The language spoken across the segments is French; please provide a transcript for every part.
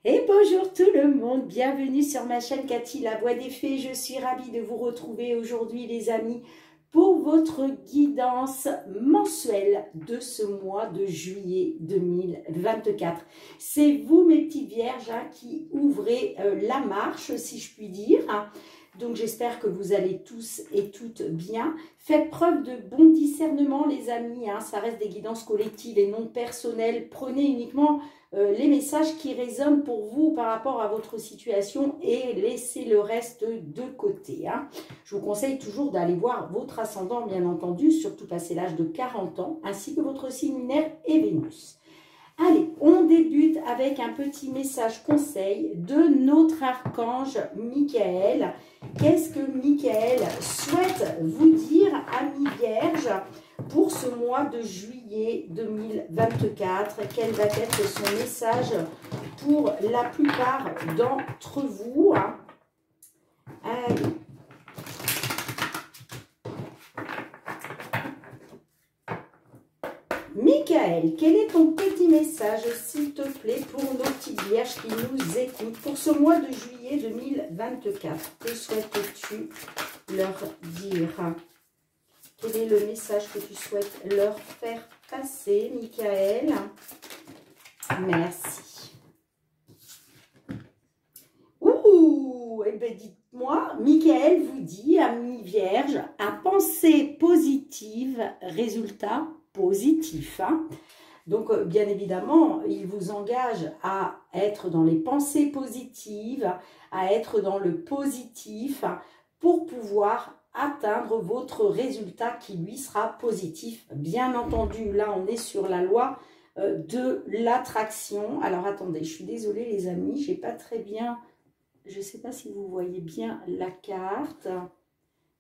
Et bonjour tout le monde, bienvenue sur ma chaîne Cathy, la voix des fées. Je suis ravie de vous retrouver aujourd'hui les amis pour votre guidance mensuelle de ce mois de juillet 2024. C'est vous mes petites vierges qui ouvrez la marche si je puis dire. Donc j'espère que vous allez tous et toutes bien. Faites preuve de bon discernement les amis, ça reste des guidances collectives et non personnelles. Prenez uniquement les messages qui résonnent pour vous par rapport à votre situation et laissez le reste de côté. Je vous conseille toujours d'aller voir votre ascendant bien entendu, surtout passé l'âge de 40 ans, ainsi que votre signe lunaire et Vénus. Allez, on débute avec un petit message conseil de notre archange Michael. Qu'est-ce que Michael souhaite vous dire, amis vierges, pour ce mois de juillet 2024? Quel va être son message pour la plupart d'entre vous? Allez. Michael, quel est ton petit message, s'il te plaît, pour nos petites vierges qui nous écoutent pour ce mois de juillet 2024? Que souhaites-tu leur dire? Quel est le message que tu souhaites leur faire passer, Michael? Merci. Ouh, eh bien dites-moi, Michael vous dit, amis vierges, à penser positive, résultat positif. Donc, bien évidemment, il vous engage à être dans les pensées positives, à être dans le positif pour pouvoir atteindre votre résultat qui, lui, sera positif. Bien entendu, là, on est sur la loi de l'attraction. Alors, attendez, je suis désolée, les amis, j'ai pas très bien... Je ne sais pas si vous voyez bien la carte.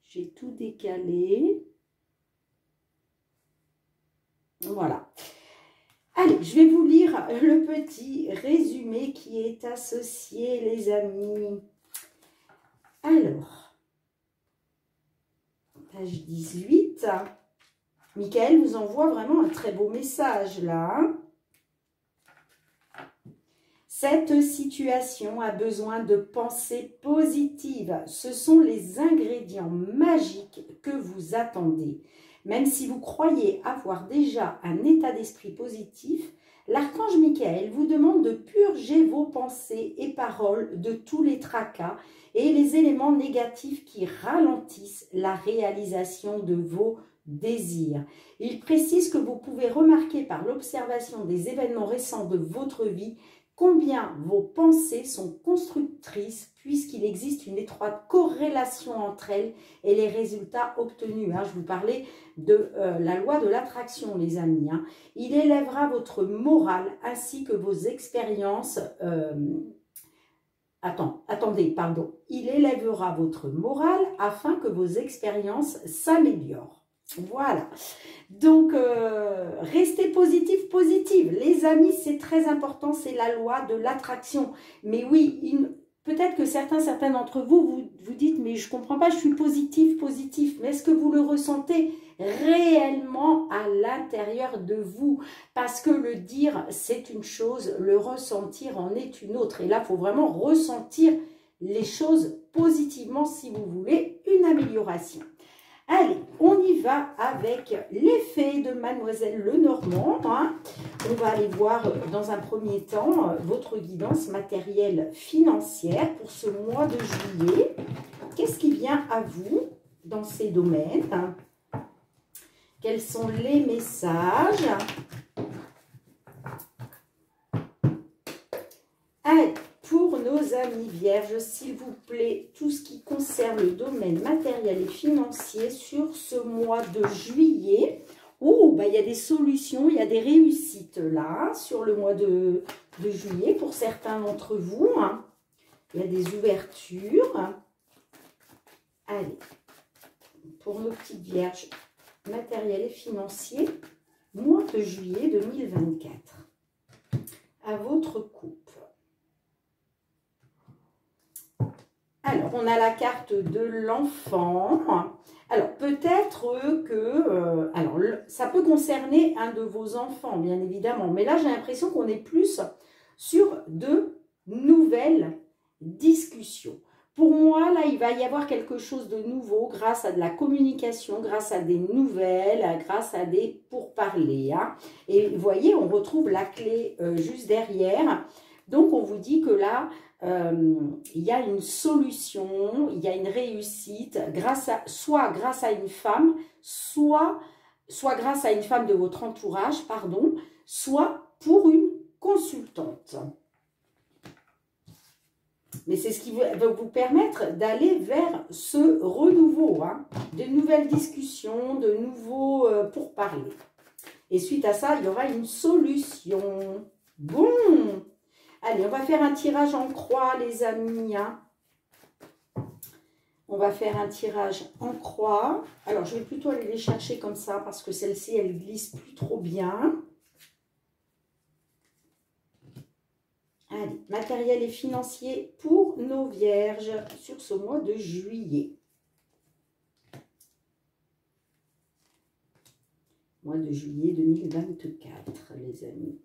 J'ai tout décalé. Voilà. Allez, je vais vous lire le petit résumé qui est associé, les amis. Alors, page 18. Michael vous envoie vraiment un très beau message là. Cette situation a besoin de pensées positives. Ce sont les ingrédients magiques que vous attendez. Même si vous croyez avoir déjà un état d'esprit positif, l'archange Michael vous demande de purger vos pensées et paroles de tous les tracas et les éléments négatifs qui ralentissent la réalisation de vos désirs. Il précise que vous pouvez remarquer par l'observation des événements récents de votre vie combien vos pensées sont constructrices puisqu'il existe une étroite corrélation entre elles et les résultats obtenus. Je vous parlais de la loi de l'attraction, les amis. Il élèvera votre morale ainsi que vos expériences... Il élèvera votre morale afin que vos expériences s'améliorent. Voilà, donc restez positif, positive. Les amis, c'est très important, c'est la loi de l'attraction. Mais oui, peut-être que certains d'entre vous, vous dites, mais je ne comprends pas, je suis positif, positif. Mais est-ce que vous le ressentez réellement à l'intérieur de vous? Parce que le dire, c'est une chose, le ressentir en est une autre. Et là, il faut vraiment ressentir les choses positivement si vous voulez une amélioration. Allez, on y va avec les fées de Mademoiselle Lenormand. On va aller voir dans un premier temps votre guidance matérielle financière pour ce mois de juillet. Qu'est-ce qui vient à vous dans ces domaines? Quels sont les messages? Allez. Pour nos amis vierges, s'il vous plaît, tout ce qui concerne le domaine matériel et financier sur ce mois de juillet. Oh, il y a des solutions, il y a des réussites là, sur le mois de juillet pour certains d'entre vous. Il y a des ouvertures. Allez, pour nos petites vierges, matériel et financier, mois de juillet 2024. À votre coupe. Alors, on a la carte de l'enfant. Alors, peut-être que... ça peut concerner un de vos enfants, bien évidemment. Mais là, j'ai l'impression qu'on est plus sur de nouvelle discussion. Pour moi, là, il va y avoir quelque chose de nouveau grâce à de la communication, grâce à des nouvelles, grâce à des pourparlers. Hein. Et vous voyez, on retrouve la clé juste derrière. Donc, on vous dit que là, il y a une solution, il y a une réussite, soit grâce à une femme, soit grâce à une femme de votre entourage, pardon, soit pour une consultante. Mais c'est ce qui va vous permettre d'aller vers ce renouveau, hein, de nouvelles discussions, de nouveaux pourparlers. Et suite à ça, il y aura une solution. Bon, allez, on va faire un tirage en croix, les amis. Hein. On va faire un tirage en croix. Alors, je vais plutôt aller les chercher comme ça parce que celle-ci, elle glisse plus trop bien. Allez, matériel et financier pour nos vierges sur ce mois de juillet. Mois de juillet 2024, les amis.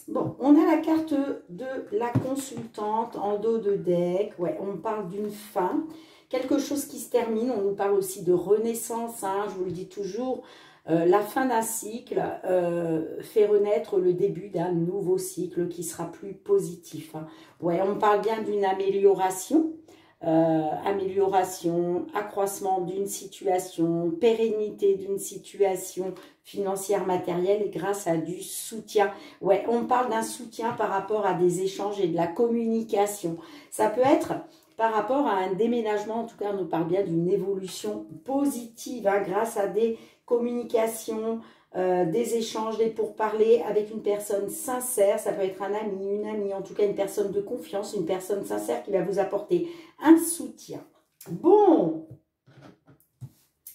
Bon, on a la carte de la consultante en dos de deck. Ouais, on parle d'une fin. Quelque chose qui se termine, on nous parle aussi de renaissance, hein, je vous le dis toujours, la fin d'un cycle fait renaître le début d'un nouveau cycle qui sera plus positif. Hein. Ouais, on parle bien d'une amélioration, accroissement d'une situation, pérennité d'une situation financière, matérielle et grâce à du soutien. Ouais, on parle d'un soutien par rapport à des échanges et de la communication. Ça peut être par rapport à un déménagement, en tout cas, on nous parle bien d'une évolution positive hein, grâce à des communications, des échanges, des pourparlers avec une personne sincère. Ça peut être un ami, une amie, en tout cas une personne de confiance, une personne sincère qui va vous apporter un soutien. Bon,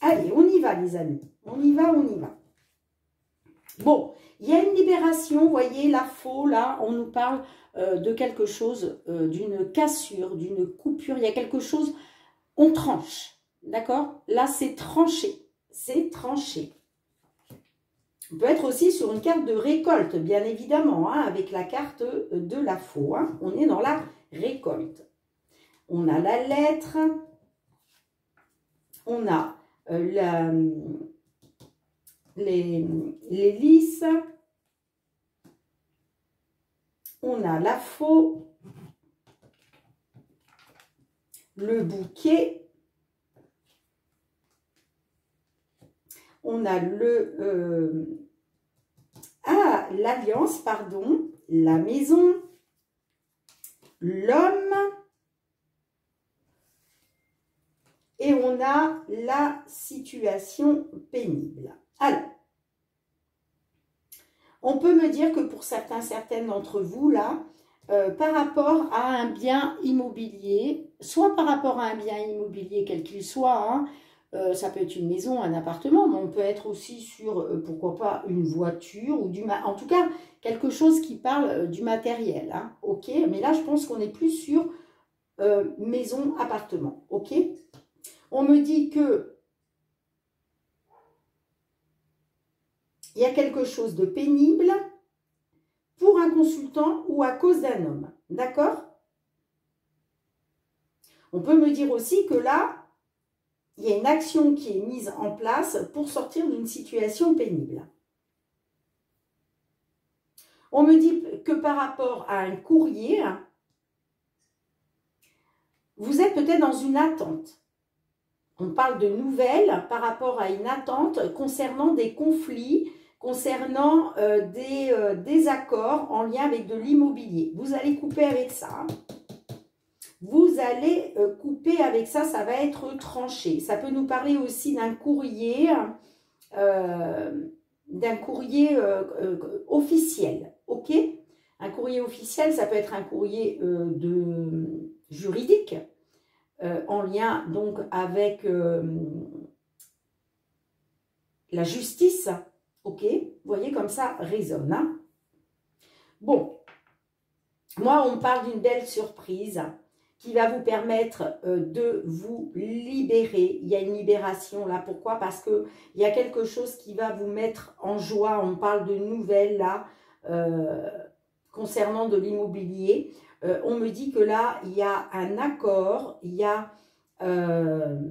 allez, on y va les amis, on y va, on y va. Bon, il y a une libération, vous voyez, la faux, là, on nous parle de quelque chose, d'une cassure, d'une coupure, il y a quelque chose, on tranche, d'accord? Là, c'est tranché, c'est tranché. On peut être aussi sur une carte de récolte, bien évidemment, hein, avec la carte de la faux, hein, on est dans la récolte. On a la lettre, on a les lys, on a la faux, le bouquet, on a l'alliance, pardon, la maison, l'homme, et on a la situation pénible. Alors, on peut me dire que pour certaines d'entre vous, là, par rapport à un bien immobilier, soit par rapport à un bien immobilier quel qu'il soit, hein, ça peut être une maison, un appartement, mais on peut être aussi sur, pourquoi pas, une voiture, ou en tout cas, quelque chose qui parle du matériel, hein, ok? Mais là, je pense qu'on est plus sur maison, appartement, ok? On me dit que il y a quelque chose de pénible pour un consultant ou à cause d'un homme. D'accord? On peut me dire aussi que là, il y a une action qui est mise en place pour sortir d'une situation pénible. On me dit que par rapport à un courrier, vous êtes peut-être dans une attente. On parle de nouvelles par rapport à une attente concernant des conflits, concernant des désaccords en lien avec de l'immobilier. Vous allez couper avec ça. Vous allez couper avec ça, ça va être tranché. Ça peut nous parler aussi d'un courrier officiel, ok? Un courrier officiel, ça peut être un courrier juridique, en lien donc avec la justice, ok? Vous voyez comme ça résonne. Hein? Bon, moi on me parle d'une belle surprise qui va vous permettre de vous libérer. Il y a une libération là. Pourquoi? Parce qu'il y a quelque chose qui va vous mettre en joie. On parle de nouvelles là, concernant de l'immobilier. On me dit que là, il y a un accord, il y a un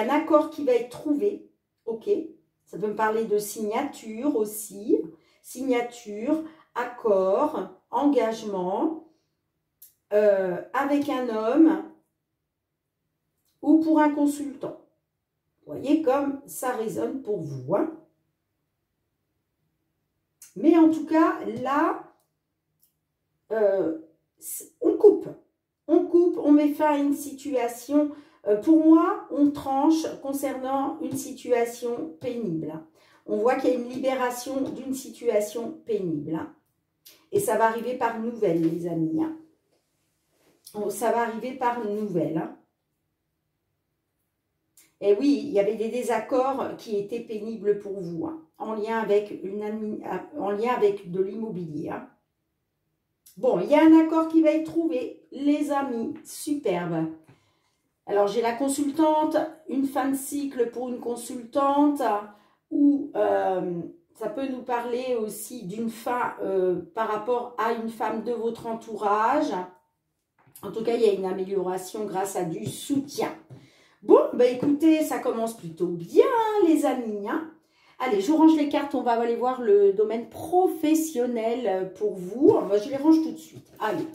accord qui va être trouvé. Ok, ça peut me parler de signature aussi. Signature, accord, engagement. Avec un homme ou pour un consultant. Vous voyez comme ça résonne pour vous. Hein? Mais en tout cas, là, on coupe. On coupe, on met fin à une situation. Pour moi, on tranche concernant une situation pénible. On voit qu'il y a une libération d'une situation pénible. Et ça va arriver par nouvelle, les amis. Hein? Ça va arriver par nouvelle. Hein. Et oui, il y avait des désaccords qui étaient pénibles pour vous, hein, en lien avec de l'immobilier. Hein. Bon, il y a un accord qui va être trouvé, les amis, superbe. Alors, j'ai la consultante, une fin de cycle pour une consultante, ou ça peut nous parler aussi d'une fin par rapport à une femme de votre entourage. En tout cas, il y a une amélioration grâce à du soutien. Bon, bah écoutez, ça commence plutôt bien, les amis. Hein. Allez, je range les cartes. On va aller voir le domaine professionnel pour vous. Bah, je les range tout de suite. Allez,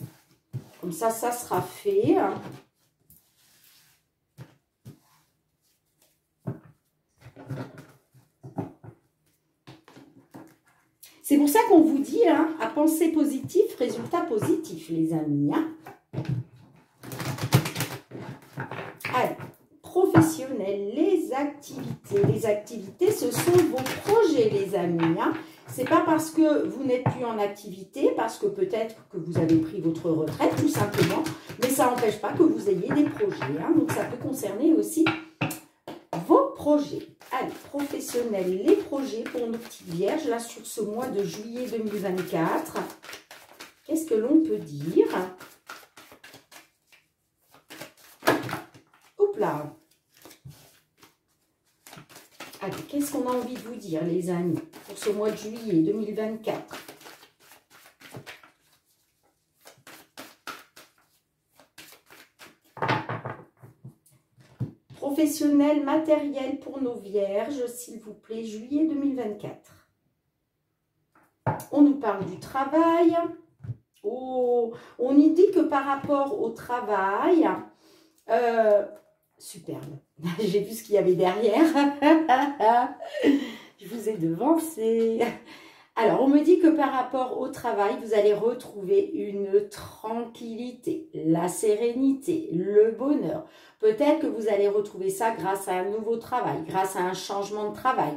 comme ça sera fait. C'est pour ça qu'on vous dit, hein, à penser positif, résultat positif, les amis. Hein. Allez, professionnel, les activités. Les activités, ce sont vos projets, les amis. Hein. Ce n'est pas parce que vous n'êtes plus en activité, parce que peut-être que vous avez pris votre retraite, tout simplement. Mais ça n'empêche pas que vous ayez des projets. Hein. Donc, ça peut concerner aussi vos projets. Allez, professionnel, les projets pour nos petites vierges, là, sur ce mois de juillet 2024. Qu'est-ce que l'on peut dire? Hop là. Allez, qu'est-ce qu'on a envie de vous dire, les amis, pour ce mois de juillet 2024? Professionnel, matériel pour nos vierges, s'il vous plaît, juillet 2024. On nous parle du travail. Oh, on y dit que par rapport au travail, superbe. J'ai vu ce qu'il y avait derrière. Je vous ai devancé. Alors, on me dit que par rapport au travail, vous allez retrouver une tranquillité, la sérénité, le bonheur. Peut-être que vous allez retrouver ça grâce à un nouveau travail, grâce à un changement de travail,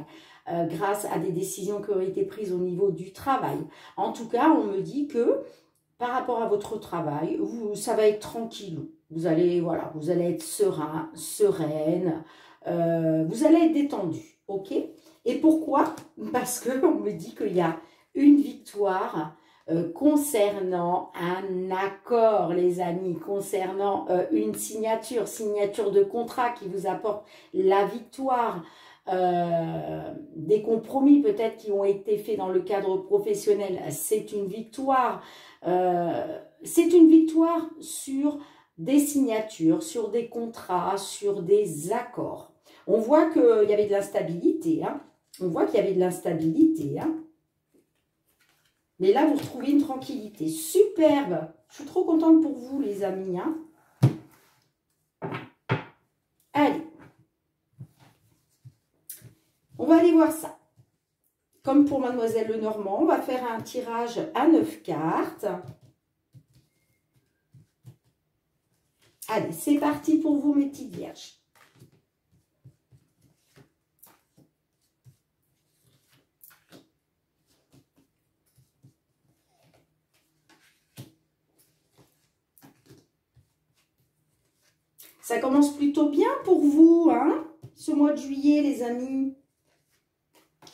grâce à des décisions qui ont été prises au niveau du travail. En tout cas, on me dit que par rapport à votre travail, ça va être tranquille. Vous allez, voilà, vous allez être serein, sereine, vous allez être détendu, ok? Et pourquoi? Parce qu'on me dit qu'il y a une victoire concernant un accord, les amis, concernant une signature de contrat qui vous apporte la victoire, des compromis peut-être qui ont été faits dans le cadre professionnel, c'est une victoire. C'est une victoire sur des signatures, sur des contrats, sur des accords. On voit qu'il y avait de l'instabilité, hein. On voit qu'il y avait de l'instabilité, hein. Mais là, vous retrouvez une tranquillité. Superbe. Je suis trop contente pour vous, les amis, hein. Allez. On va aller voir ça. Comme pour Mademoiselle Lenormand, on va faire un tirage à 9 cartes. Allez, c'est parti pour vous, mes petites vierges. Ça commence plutôt bien pour vous, hein, ce mois de juillet, les amis.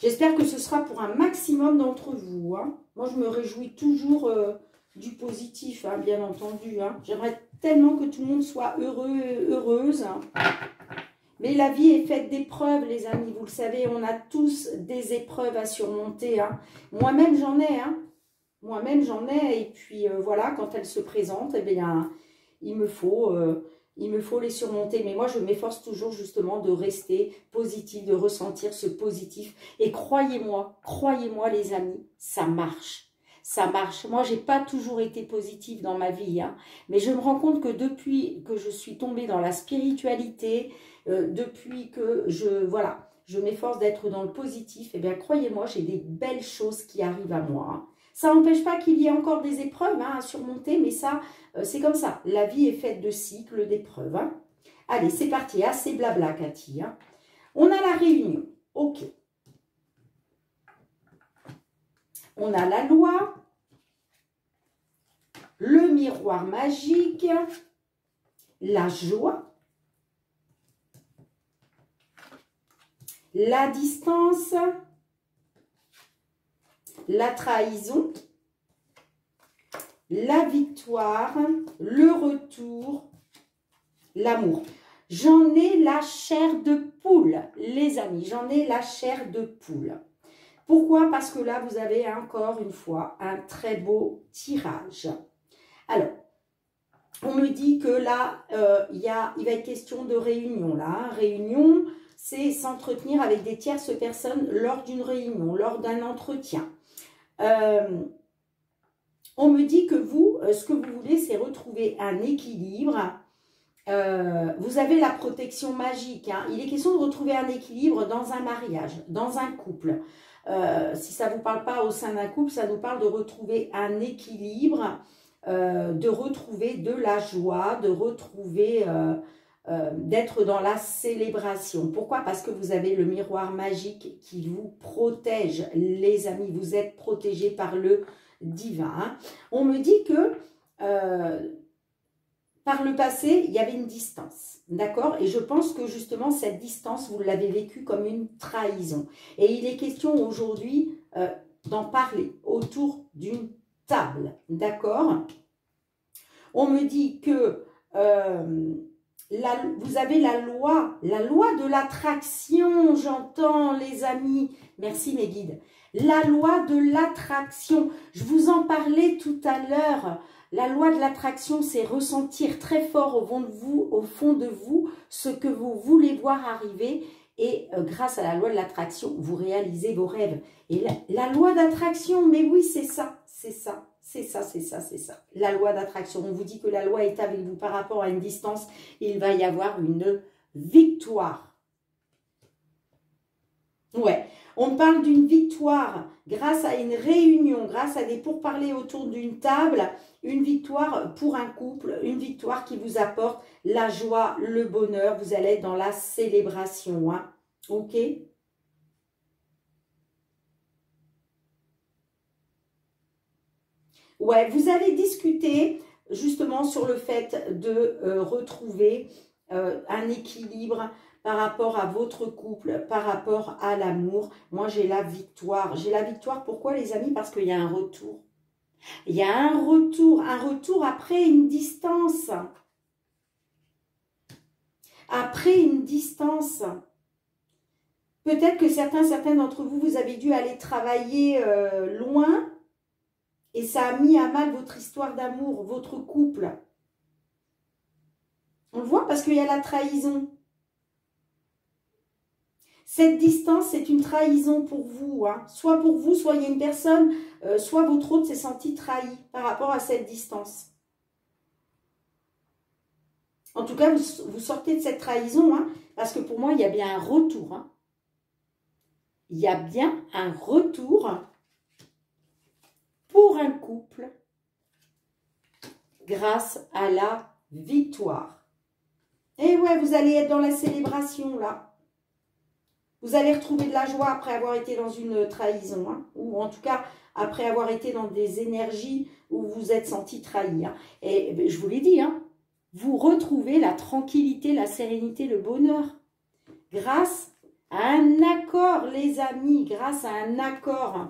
J'espère que ce sera pour un maximum d'entre vous. Hein. Moi, je me réjouis toujours du positif, hein, bien entendu. Hein. J'aimerais tellement que tout le monde soit heureux, heureuse. Mais la vie est faite d'épreuves, les amis. Vous le savez, on a tous des épreuves à surmonter. Hein. Moi-même, j'en ai. Hein. Moi-même, j'en ai. Et puis, voilà, quand elles se présentent, eh bien, il me faut les surmonter. Mais moi, je m'efforce toujours, justement, de rester positif, de ressentir ce positif. Et croyez-moi, les amis, ça marche. Ça marche. Moi, j'ai pas toujours été positive dans ma vie, hein, mais je me rends compte que depuis que je suis tombée dans la spiritualité, depuis que je m'efforce d'être dans le positif, eh bien, croyez-moi, j'ai des belles choses qui arrivent à moi. Hein. Ça n'empêche pas qu'il y ait encore des épreuves hein, à surmonter, mais ça, c'est comme ça. La vie est faite de cycles, d'épreuves. Hein. Allez, c'est parti. Assez blabla, Cathy. Hein. On a la réunion. Ok. On a la loi, le miroir magique, la joie, la distance, la trahison, la victoire, le retour, l'amour. J'en ai la chair de poule, les amis, j'en ai la chair de poule. Pourquoi? Parce que là, vous avez encore une fois un très beau tirage. Alors, on me dit que là, il va être question de réunion. Là, réunion, c'est s'entretenir avec des tierces personnes lors d'une réunion, lors d'un entretien. On me dit que vous, ce que vous voulez, c'est retrouver un équilibre. Vous avez la protection magique. Hein. Il est question de retrouver un équilibre dans un mariage, dans un couple. Si ça ne vous parle pas au sein d'un couple, ça nous parle de retrouver un équilibre, de retrouver de la joie, de retrouver, d'être dans la célébration. Pourquoi? Parce que vous avez le miroir magique qui vous protège, les amis. Vous êtes protégés par le divin. Hein. On me dit que par le passé, il y avait une distance. D'accord? Et je pense que justement, cette distance, vous l'avez vécue comme une trahison. Et il est question aujourd'hui d'en parler autour d'une table. D'accord? On me dit que vous avez la loi de l'attraction, j'entends les amis. Merci mes guides. La loi de l'attraction. Je vous en parlais tout à l'heure. La loi de l'attraction, c'est ressentir très fort au fond de vous ce que vous voulez voir arriver. Et grâce à la loi de l'attraction, vous réalisez vos rêves. Et la loi d'attraction, mais oui, c'est ça, c'est ça. C'est ça, c'est ça, c'est ça. La loi d'attraction. On vous dit que la loi est avec vous par rapport à une distance. Il va y avoir une victoire. Ouais. On parle d'une victoire grâce à une réunion, grâce à des pourparlers autour d'une table, une victoire pour un couple, une victoire qui vous apporte la joie, le bonheur. Vous allez être dans la célébration. Hein. Ok? Ouais, vous avez discuté justement sur le fait de retrouver un équilibre par rapport à votre couple, par rapport à l'amour. Moi, j'ai la victoire. J'ai la victoire, pourquoi les amis? Parce qu'il y a un retour. Il y a un retour après une distance. Après une distance. Peut-être que certains d'entre vous, vous avez dû aller travailler loin et ça a mis à mal votre histoire d'amour, votre couple. On le voit parce qu'il y a la trahison. Cette distance, c'est une trahison pour vous. Hein. Soit pour vous, soit il y a une personne, soit votre autre s'est senti trahi par rapport à cette distance. En tout cas, vous sortez de cette trahison, hein, parce que pour moi, il y a bien un retour. Hein. Il y a bien un retour pour un couple grâce à la victoire. Et ouais, vous allez être dans la célébration, là. Vous allez retrouver de la joie après avoir été dans une trahison, hein, ou en tout cas après avoir été dans des énergies où vous vous êtes senti trahi. Hein. Et je vous l'ai dit, hein, vous retrouvez la tranquillité, la sérénité, le bonheur grâce à un accord, les amis, grâce à un accord.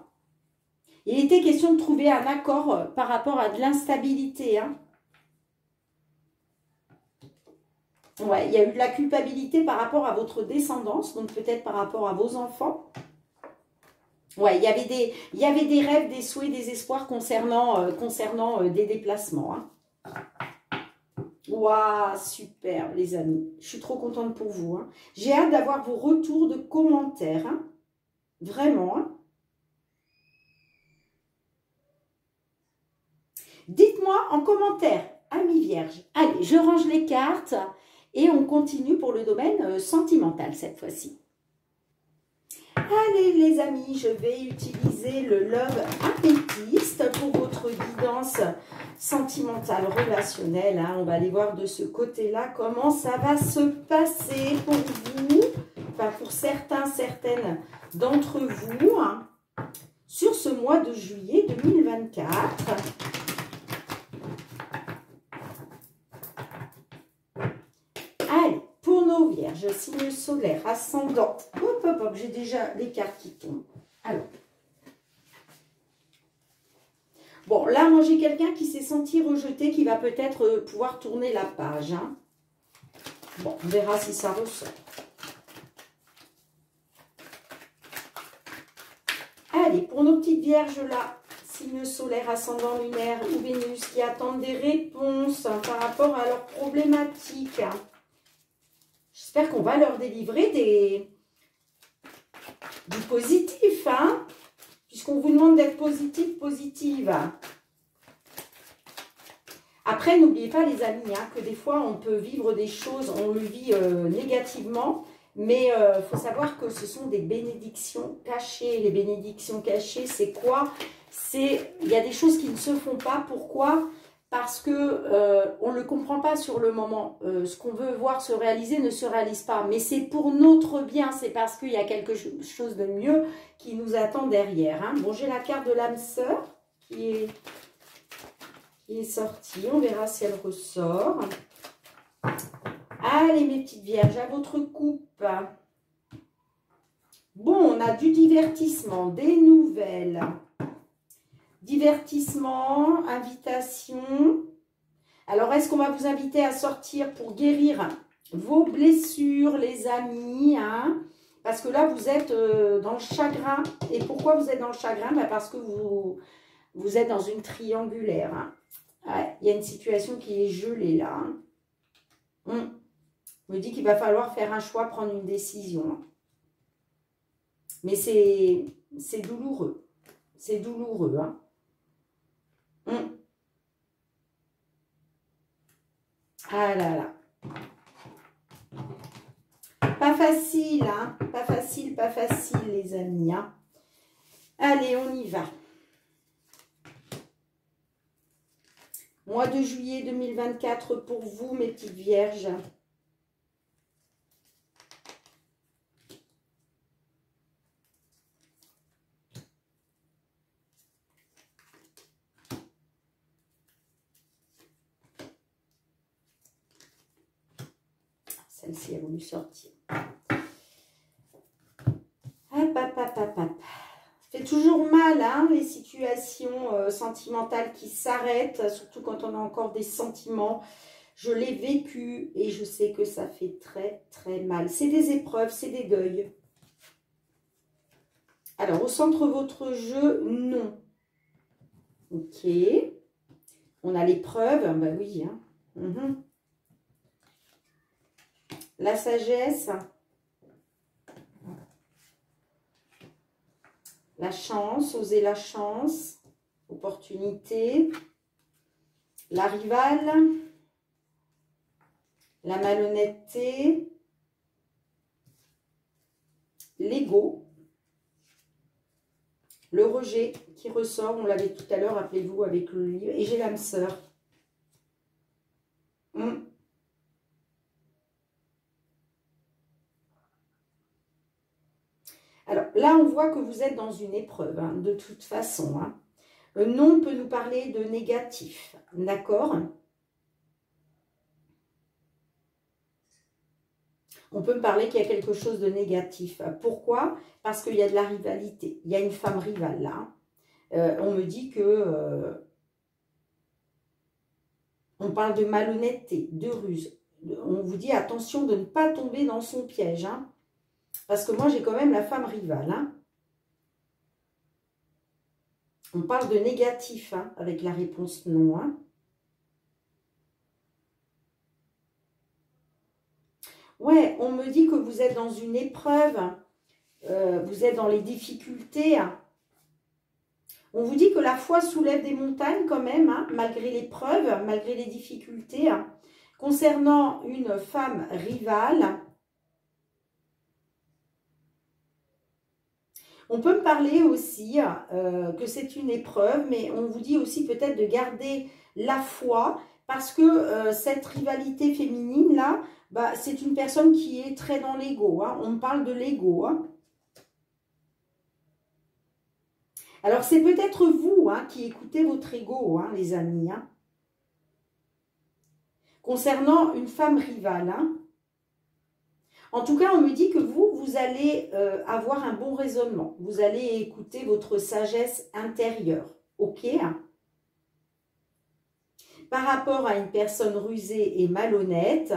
Il était question de trouver un accord par rapport à de l'instabilité. Hein. Ouais, il y a eu de la culpabilité par rapport à votre descendance, donc peut-être par rapport à vos enfants. Ouais, il y avait des rêves, des souhaits, des espoirs concernant des déplacements. Hein. Waouh, super les amis. Je suis trop contente pour vous. Hein. J'ai hâte d'avoir vos retours de commentaires. Hein. Vraiment. Hein. Dites-moi en commentaire, amis vierges. Allez, je range les cartes et on continue pour le domaine sentimental cette fois-ci. Allez les amis, je vais utiliser le Love Amethyst pour votre guidance sentimentale, relationnelle. Hein. On va aller voir de ce côté-là comment ça va se passer pour vous, enfin pour certains, certaines d'entre vous, hein, sur ce mois de juillet 2024. Allez, pour nos vierges, signe solaire, ascendant. Hop, hop, hop, j'ai déjà les cartes qui tombent. Alors. Bon, là, moi, j'ai quelqu'un qui s'est senti rejeté, qui va peut-être pouvoir tourner la page. Hein. Bon, on verra si ça ressort. Allez, pour nos petites vierges, là, signe solaire, ascendant lunaire ou Vénus, qui attendent des réponses hein, par rapport à leurs problématiques. Hein. J'espère qu'on va leur délivrer du positif, hein, puisqu'on vous demande d'être positif, positive. Après, n'oubliez pas les amis, hein, que des fois, on peut vivre des choses, on le vit négativement, mais il faut savoir que ce sont des bénédictions cachées. Les bénédictions cachées, c'est quoi? Il y a des choses qui ne se font pas. Pourquoi? Parce que on ne le comprend pas sur le moment. Ce qu'on veut voir se réaliser ne se réalise pas. Mais c'est pour notre bien. C'est parce qu'il y a quelque chose de mieux qui nous attend derrière. Hein. Bon, j'ai la carte de l'âme sœur qui est sortie. On verra si elle ressort. Allez, mes petites vierges, à votre coupe. Bon, on a du divertissement, des nouvelles. Divertissement, invitation. Alors, est-ce qu'on va vous inviter à sortir pour guérir vos blessures, les amis, hein? Parce que là, vous êtes dans le chagrin. Et pourquoi vous êtes dans le chagrin? Bah parce que vous êtes dans une triangulaire. Hein. Ouais, il y a une situation qui est gelée là. Hein. On me dit qu'il va falloir faire un choix, prendre une décision. Hein. Mais c'est douloureux. C'est douloureux, hein. Ah là là. Pas facile, hein. Pas facile, les amis. Hein. Allez, on y va. Mois de juillet 2024 pour vous, mes petites vierges. Celle-ci a voulu sortir. Hop, hop, hop, hop, hop. Ça fait toujours mal, hein, les situations sentimentales qui s'arrêtent, surtout quand on a encore des sentiments. Je l'ai vécu et je sais que ça fait très, très mal. C'est des épreuves, c'est des deuils. Alors, au centre de votre jeu, non. Ok. On a l'épreuve, bah oui. Hein. La sagesse. La chance, oser la chance. Opportunité. La rivale. La malhonnêteté. L'ego. Le rejet qui ressort, on l'avait tout à l'heure, rappelez-vous, avec le livre. Et j'ai l'âme sœur. Alors là, on voit que vous êtes dans une épreuve, hein, de toute façon. Hein. Non peut nous parler de négatif, d'accord? On peut me parler qu'il y a quelque chose de négatif. Pourquoi? Parce qu'il y a de la rivalité. Il y a une femme rivale là. On me dit que... on parle de malhonnêteté, de ruse. on vous dit attention de ne pas tomber dans son piège. Hein, parce que moi, j'ai quand même la femme rivale. Hein. On parle de négatif hein, avec la réponse non. Hein. Ouais, on me dit que vous êtes dans une épreuve. Vous êtes dans les difficultés. Hein. On vous dit que la foi soulève des montagnes quand même, hein, malgré l'épreuve, malgré les difficultés. Hein. Concernant une femme rivale, on peut me parler aussi que c'est une épreuve, mais on vous dit aussi peut-être de garder la foi, parce que cette rivalité féminine-là, bah, c'est une personne qui est très dans l'ego. Hein. On me parle de l'ego. Hein. Alors, c'est peut-être vous hein, qui écoutez votre ego, hein, les amis. Hein. Concernant une femme rivale. Hein. En tout cas, on me dit que vous allez avoir un bon raisonnement. Vous allez écouter votre sagesse intérieure. Ok hein. Par rapport à une personne rusée et malhonnête,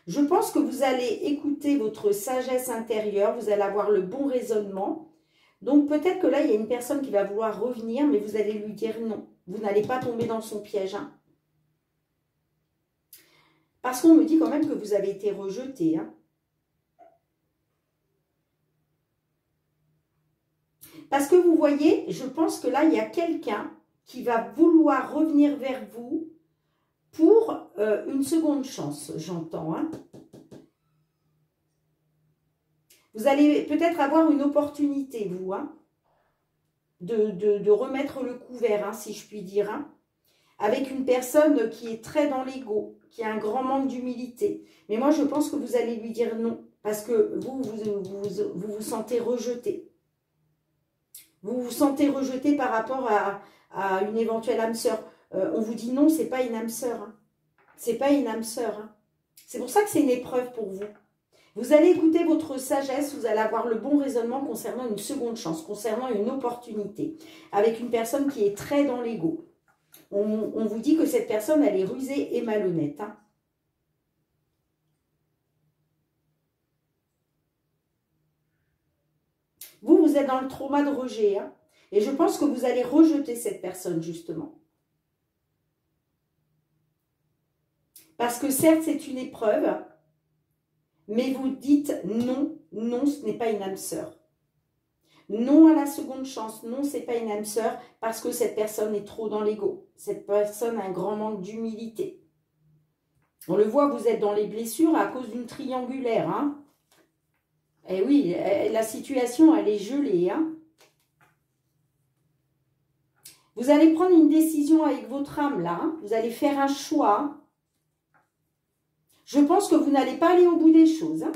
je pense que vous allez écouter votre sagesse intérieure. Vous allez avoir le bon raisonnement. Donc, peut-être que là, il y a une personne qui va vouloir revenir, mais vous allez lui dire non. Vous n'allez pas tomber dans son piège. Hein. Parce qu'on me dit quand même que vous avez été rejeté. Hein. Parce que vous voyez, je pense que là, il y a quelqu'un qui va vouloir revenir vers vous pour une seconde chance, j'entends. Hein. Vous allez peut-être avoir une opportunité, vous, hein, de remettre le couvert, hein, si je puis dire, hein, avec une personne qui est très dans l'ego, qui a un grand manque d'humilité. Mais moi, je pense que vous allez lui dire non, parce que vous sentez rejeté. Vous vous sentez rejeté par rapport à une éventuelle âme sœur. On vous dit non, c'est pas une âme sœur. Hein. C'est pas une âme sœur. Hein. C'est pour ça que c'est une épreuve pour vous. Vous allez écouter votre sagesse, vous allez avoir le bon raisonnement concernant une seconde chance, concernant une opportunité, avec une personne qui est très dans l'ego. On vous dit que cette personne, elle est rusée et malhonnête. Hein. Vous êtes dans le trauma de rejet. Hein, et je pense que vous allez rejeter cette personne, justement. Parce que certes, c'est une épreuve, mais vous dites non, non, ce n'est pas une âme sœur. Non à la seconde chance, non, ce n'est pas une âme sœur, parce que cette personne est trop dans l'ego. Cette personne a un grand manque d'humilité. On le voit, vous êtes dans les blessures à cause d'une triangulaire. Hein. Et oui, la situation, elle est gelée. Hein. Vous allez prendre une décision avec votre âme, là. Hein. Vous allez faire un choix. Je pense que vous n'allez pas aller au bout des choses. Hein.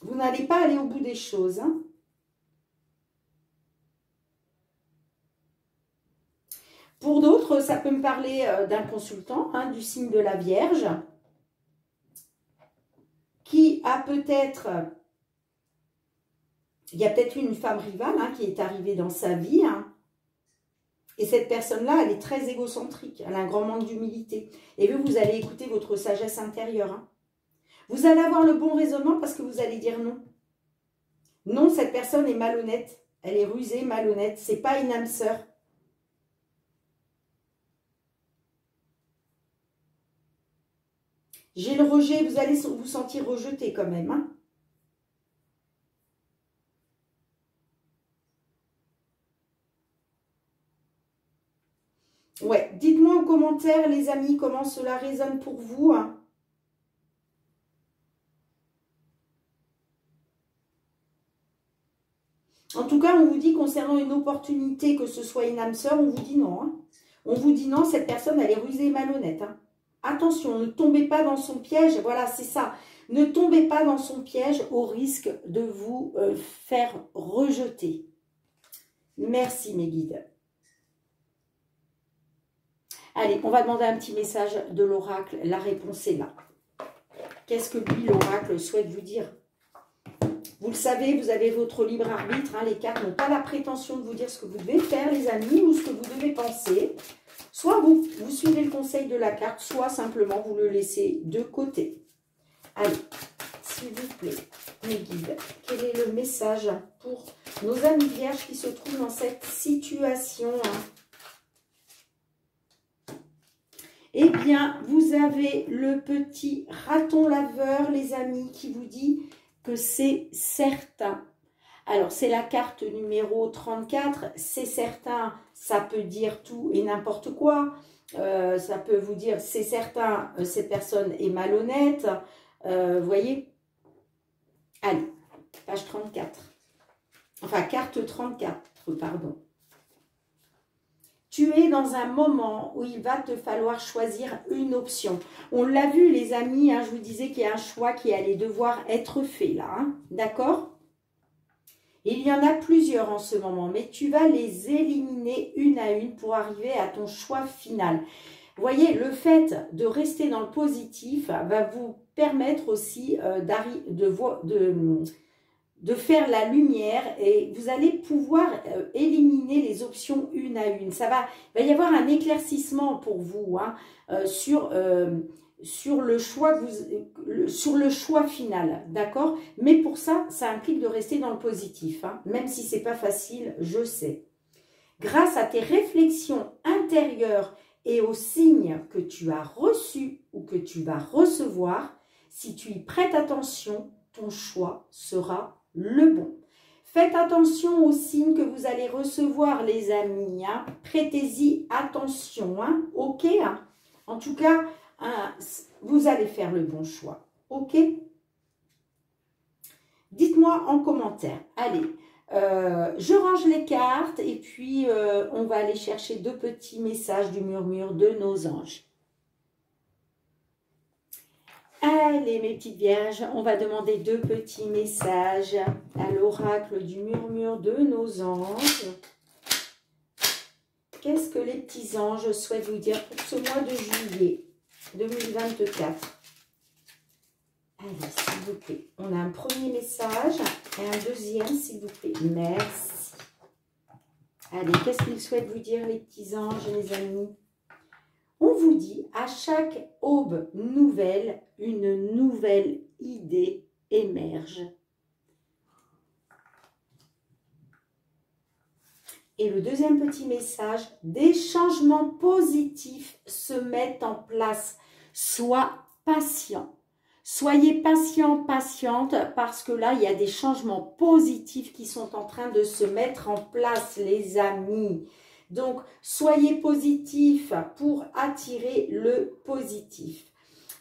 Vous n'allez pas aller au bout des choses. Hein. Pour d'autres, ça peut me parler d'un consultant, hein, du signe de la Vierge, qui a peut-être... Il y a peut-être une femme rivale hein, qui est arrivée dans sa vie. Hein, et cette personne-là, elle est très égocentrique. Elle a un grand manque d'humilité. Et vous allez écouter votre sagesse intérieure. Hein. Vous allez avoir le bon raisonnement parce que vous allez dire non. Non, cette personne est malhonnête. Elle est rusée, malhonnête. Ce n'est pas une âme sœur. J'ai le rejet. Vous allez vous sentir rejeté quand même. Hein. Ouais, dites-moi en commentaire, les amis, comment cela résonne pour vous. Hein. En tout cas, on vous dit concernant une opportunité, que ce soit une âme sœur, on vous dit non. Hein. On vous dit non, cette personne, elle est rusée et malhonnête. Hein. Attention, ne tombez pas dans son piège. Voilà, c'est ça. Ne tombez pas dans son piège au risque de vous faire rejeter. Merci, mes guides. Allez, on va demander un petit message de l'oracle. La réponse est là. Qu'est-ce que lui, l'oracle, souhaite vous dire? Vous le savez, vous avez votre libre arbitre. Hein, les cartes n'ont pas la prétention de vous dire ce que vous devez faire, les amis, ou ce que vous devez penser. Soit vous suivez le conseil de la carte, soit simplement vous le laissez de côté. Allez, s'il vous plaît, mes guides, quel est le message pour nos amis vierges qui se trouvent dans cette situation, hein? Eh bien, vous avez le petit raton laveur, les amis, qui vous dit que c'est certain. Alors, c'est la carte numéro 34. C'est certain, ça peut dire tout et n'importe quoi. Ça peut vous dire, c'est certain, cette personne est malhonnête. Vous voyez? Allez, page 34. Enfin, carte 34, pardon. Tu es dans un moment où il va te falloir choisir une option. On l'a vu, les amis, hein, je vous disais qu'il y a un choix qui allait devoir être fait là. Hein, d'accord? Il y en a plusieurs en ce moment, mais tu vas les éliminer une à une pour arriver à ton choix final. Vous voyez, le fait de rester dans le positif va vous permettre aussi de faire la lumière et vous allez pouvoir éliminer les options une à une. Il va y avoir un éclaircissement pour vous, hein, sur le choix final, d'accord? Mais pour ça, ça implique de rester dans le positif, hein, même si c'est pas facile, je sais. Grâce à tes réflexions intérieures et aux signes que tu as reçus ou que tu vas recevoir, si tu y prêtes attention, ton choix sera le bon. Faites attention aux signes que vous allez recevoir, les amis. Hein. Prêtez-y attention. Hein. OK, hein. En tout cas, hein, vous allez faire le bon choix. OK. Dites-moi en commentaire. Allez, je range les cartes et puis on va aller chercher 2 petits messages du murmure de nos anges. Allez, mes petites vierges, on va demander 2 petits messages à l'oracle du murmure de nos anges. Qu'est-ce que les petits anges souhaitent vous dire pour ce mois de juillet 2024? Allez, s'il vous plaît. On a un premier message et un deuxième, s'il vous plaît. Merci. Allez, qu'est-ce qu'ils souhaitent vous dire, les petits anges, les amis? On vous dit, à chaque aube nouvelle, une nouvelle idée émerge. Et le deuxième petit message, des changements positifs se mettent en place. Sois patient. Soyez patient, patiente, parce que là, il y a des changements positifs qui sont en train de se mettre en place, les amis. Donc, soyez positifs pour attirer le positif.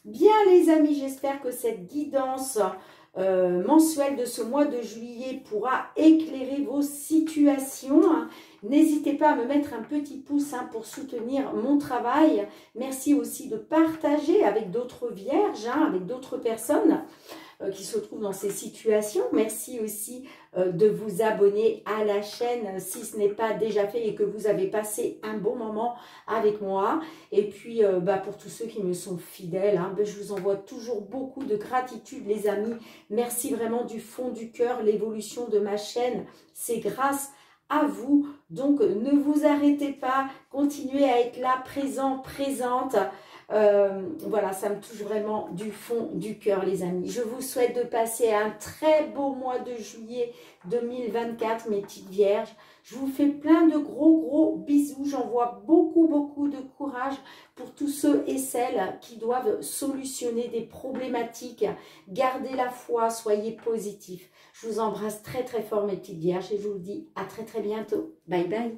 Bien, les amis, j'espère que cette guidance mensuelle de ce mois de juillet pourra éclairer vos situations. N'hésitez pas à me mettre un petit pouce pour soutenir mon travail. Merci aussi de partager avec d'autres vierges, avec d'autres personnes qui se trouvent dans ces situations. Merci aussi de vous abonner à la chaîne si ce n'est pas déjà fait et que vous avez passé un bon moment avec moi. Et puis pour tous ceux qui me sont fidèles, je vous envoie toujours beaucoup de gratitude, les amis. Merci vraiment du fond du cœur. L'évolution de ma chaîne, c'est grâce à vous. Donc ne vous arrêtez pas, continuez à être là, présente. Voilà, ça me touche vraiment du fond du cœur, les amis. Je vous souhaite de passer un très beau mois de juillet 2024, mes petites vierges. Je vous fais plein de gros bisous. J'envoie beaucoup de courage pour tous ceux et celles qui doivent solutionner des problématiques. Gardez la foi, soyez positifs. Je vous embrasse très fort, mes petites vierges, et je vous dis à très bientôt. Bye bye.